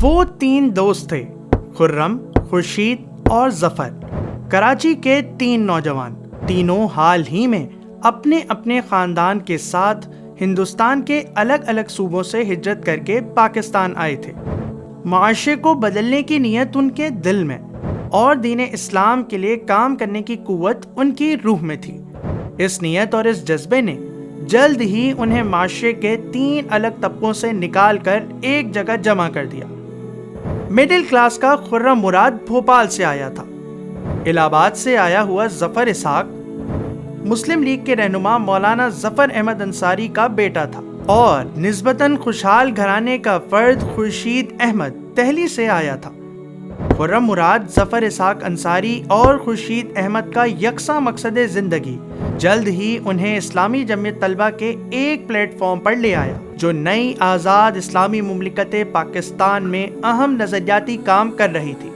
وہ 3 دوست تھے، خرم، خورشید اور ظفر، کراچی کے 3 نوجوان، تینوں حال ہی میں اپنے اپنے خاندان کے ساتھ ہندوستان کے الگ الگ صوبوں سے ہجرت کر کے پاکستان آئے تھے۔ معاشرے کو بدلنے کی نیت ان کے دل میں اور دین اسلام کے لیے کام کرنے کی قوت ان کی روح میں تھی۔ اس نیت اور اس جذبے نے جلد ہی انہیں معاشرے کے 3 الگ طبقوں سے نکال کر ایک جگہ جمع کر دیا۔ مڈل کلاس کا خرم مراد بھوپال سے آیا تھا۔ الہ آباد سے آیا ہوا ظفر اسحاق مسلم لیگ کے رہنما مولانا ظفر احمد انصاری کا بیٹا تھا، اور نسبتاً خوشحال گھرانے کا فرد خورشید احمد دہلی سے آیا تھا۔ خرم مراد ظفر اسحاق انصاری اور خورشید احمد کا یکساں مقصد زندگی جلد ہی انہیں اسلامی جمعیت طلبہ کے ایک پلیٹ فارم پر لے آیا، جو نئی آزاد اسلامی مملکت پاکستان میں اہم نظریاتی کام کر رہی تھی۔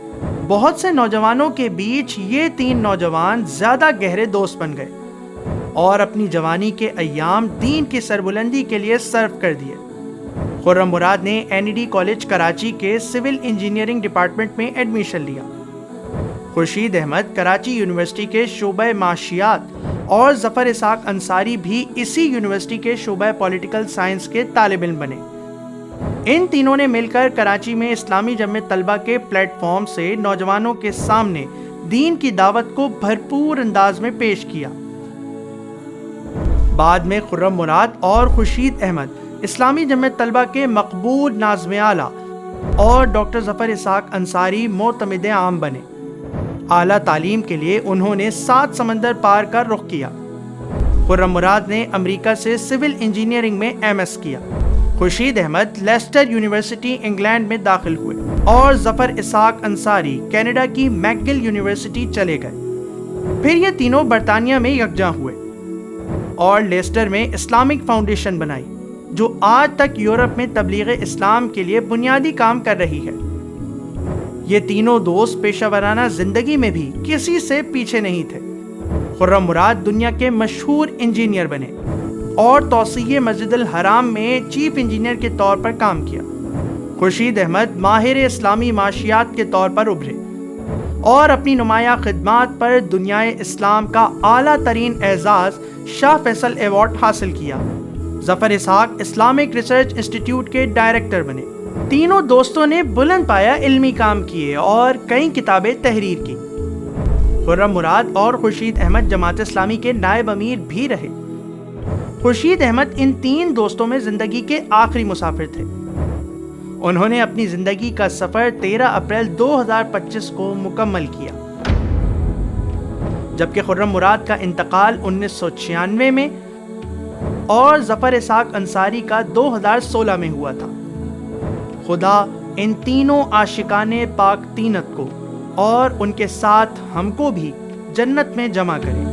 بہت سے نوجوانوں کے بیچ یہ 3 نوجوان زیادہ گہرے دوست بن گئے اور اپنی جوانی کے ایام دین کی سربلندی کے لیے صرف کر دیے۔ خرم مراد نے NED کالج کراچی کے سول انجینئرنگ ڈپارٹمنٹ میں ایڈمیشن لیا۔ خورشید احمد کراچی یونیورسٹی کے شعبہ معاشیات اور ظفر اسحاق انصاری بھی اسی یونیورسٹی کے شعبہ پولیٹیکل سائنس کے طالب علم بنے۔ ان تینوں نے مل کر کراچی میں اسلامی جمعیت طلبہ کے پلیٹ فارم سے نوجوانوں کے سامنے دین کی دعوت کو بھرپور انداز میں پیش کیا۔ بعد میں خرم مراد اور خورشید احمد اسلامی جمعیت طلبہ کے مقبول ناظم اعلیٰ اور ڈاکٹر ظفر اسحاق انصاری معتمد عام بنے۔ اعلیٰ تعلیم کے لیے انہوں نے 7 سمندر پار کا رخ کیا۔ خرم مراد نے امریکہ سے سول انجینئرنگ میں MS کیا۔ Khurshid Ahmed Leicester university England میں داخل ہوئے اور ظفر اسحاق انصاری کینیڈا کی میکگل یونیورسٹی چلے گئے۔ پھر یہ تینوں برطانیہ میں یکجاں ہوئے اور لیسٹر میں اسلامک فاؤنڈیشن بنائی، جو آج تک یورپ میں تبلیغ اسلام کے لیے بنیادی کام کر رہی ہے۔ یہ تینوں دوست پیشہ ورانہ زندگی میں بھی کسی سے پیچھے نہیں تھے۔ خرم مراد دنیا کے مشہور انجینئر بنے اور توسیع مسجد الحرام میں چیف انجینئر کے طور پر کام کیا۔ خورشید احمد ماہر اسلامی معاشیات کے طور پر ابھرے اور اپنی نمایاں خدمات پر دنیائے اسلام کا اعلیٰ ترین اعزاز شاہ فیصل ایوارڈ حاصل کیا۔ ظفر اسحاق اسلامک ریسرچ انسٹیٹیوٹ کے ڈائریکٹر بنے۔ تینوں دوستوں نے بلند پایہ علمی کام کیے اور کئی کتابیں تحریر کی۔ خرم مراد اور خورشید احمد جماعت اسلامی کے نائب امیر بھی رہے۔ خورشید احمد ان 3 دوستوں میں زندگی کے آخری مسافر تھے۔ انہوں نے اپنی زندگی کا سفر 13 اپریل 2025 کو مکمل کیا، جبکہ خرم مراد کا انتقال 1996 میں اور ظفر اسحاق انصاری کا 2016 میں ہوا تھا۔ خدا ان تینوں عاشقان پاک تینت کو اور ان کے ساتھ ہم کو بھی جنت میں جمع کرے۔